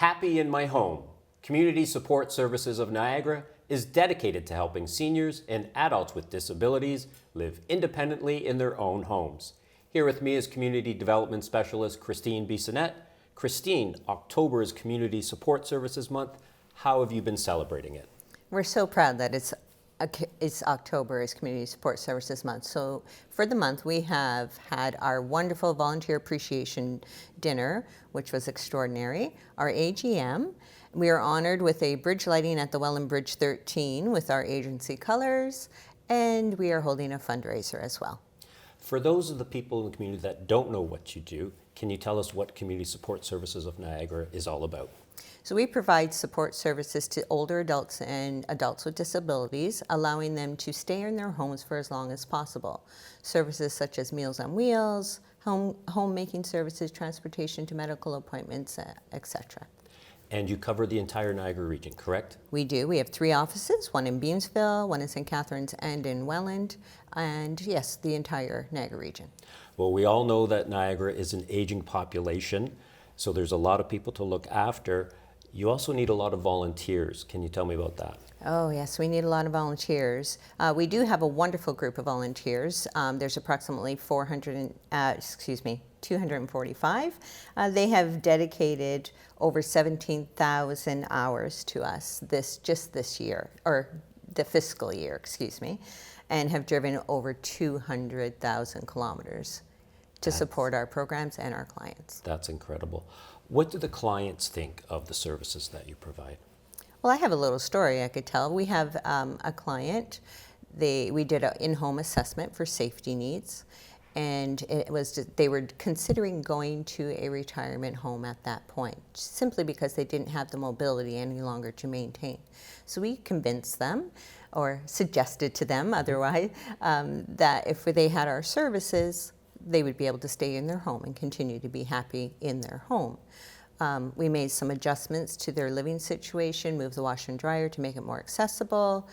Happy in My Home, Community Support Services of Niagara is dedicated to helping seniors and adults with disabilities live independently in their own homes. Here with me is Community Development Specialist Christine Bissonnette. Christine, October is Community Support Services Month. How have you been celebrating it? We're so proud that it's October is Community Support Services Month. So for the month, we have had our wonderful volunteer appreciation dinner, which was extraordinary, our AGM. We are honored with a bridge lighting at the Welland Bridge 13 with our agency colors, and we are holding a fundraiser as well. For those of the people in the community that don't know what you do, can you tell us what Community Support Services of Niagara is all about? So we provide support services to older adults and adults with disabilities, allowing them to stay in their homes for as long as possible. Services such as Meals on Wheels, homemaking services, transportation to medical appointments, etc. And you cover the entire Niagara region, correct? We do. We have 3 offices, one in Beamsville, one in St. Catharines, and in Welland, and yes, the entire Niagara region. Well, we all know that Niagara is an aging population, so there's a lot of people to look after. You also need a lot of volunteers. Can you tell me about that? Oh yes, we need a lot of volunteers. We do have a wonderful group of volunteers. There's approximately 245. They have dedicated over 17,000 hours to us this year, or the fiscal year, excuse me, and have driven over 200,000 kilometers to support our programs and our clients. That's incredible. What do the clients think of the services that you provide? Well, I have a little story I could tell. We have a client. We did an in-home assessment for safety needs, and they were considering going to a retirement home at that point, simply because they didn't have the mobility any longer to maintain. So we convinced them, or suggested to them otherwise, that if they had our services, they would be able to stay in their home and continue to be happy in their home. We made some adjustments to their living situation, moved the washer and dryer to make it more accessible,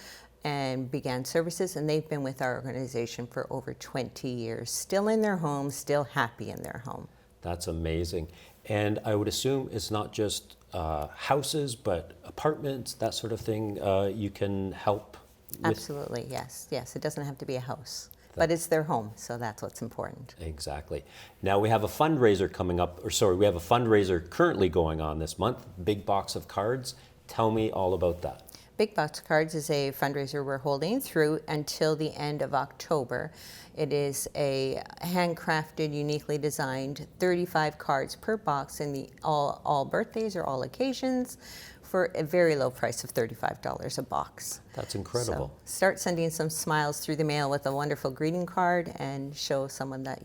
and began services, and they've been with our organization for over 20 years, still in their home, still happy in their home. That's amazing. And I would assume it's not just houses, but apartments, that sort of thing, you can help with? Absolutely, yes. Yes, it doesn't have to be a house. But it's their home, so that's what's important. Exactly. Now we have a fundraiser coming up, we have a fundraiser currently going on this month, Big Box of Cards. Tell me all about that. Big Box Cards is a fundraiser we're holding through until the end of October. It is a handcrafted, uniquely designed 35 cards per box in all birthdays or all occasions, for a very low price of $35 a box. That's incredible. So start sending some smiles through the mail with a wonderful greeting card, and show someone that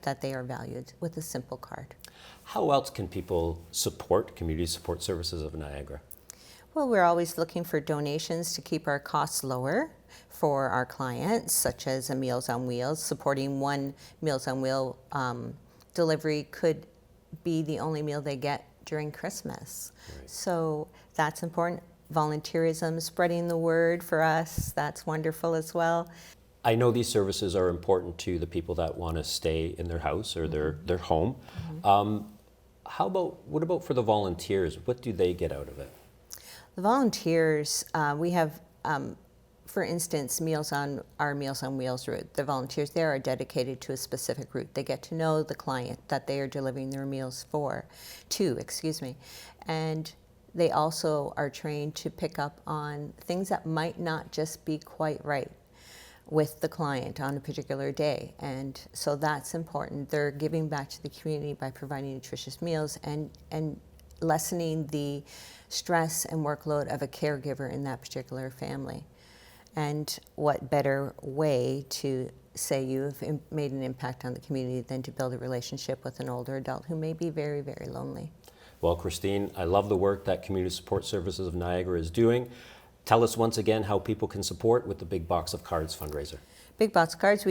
that they are valued with a simple card. How else can people support Community Support Services of Niagara? Well, we're always looking for donations to keep our costs lower for our clients, such as a Meals on Wheels. Supporting one Meals on Wheel delivery could be the only meal they get during Christmas. Right. So that's important. Volunteerism, spreading the word for us, that's wonderful as well. I know these services are important to the people that want to stay in their house or their home. What about for the volunteers? What do they get out of it? The volunteers, we have, for instance, Meals on Wheels route. The volunteers there are dedicated to a specific route. They get to know the client that they are delivering their meals to, and they also are trained to pick up on things that might not just be quite right with the client on a particular day, and so that's important. They're giving back to the community by providing nutritious meals and lessening the stress and workload of a caregiver in that particular family. And what better way to say you've made an impact on the community than to build a relationship with an older adult who may be very, very lonely. Well, Christine, I love the work that Community Support Services of Niagara is doing. Tell us once again how people can support with the Big Box of Cards fundraiser. Big Box Cards,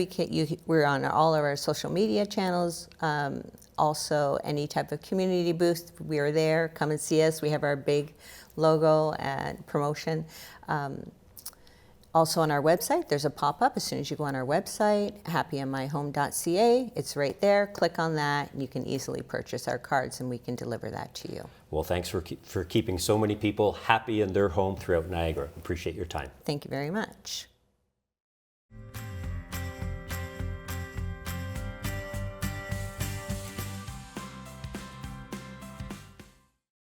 we're on all of our social media channels. Also, any type of community booth, we are there. Come and see us. We have our big logo and promotion. Also on our website, there's a pop-up as soon as you go on our website, happyinmyhome.ca. It's right there. Click on that, and you can easily purchase our cards, and we can deliver that to you. Well, thanks for keeping so many people happy in their home throughout Niagara. Appreciate your time. Thank you very much.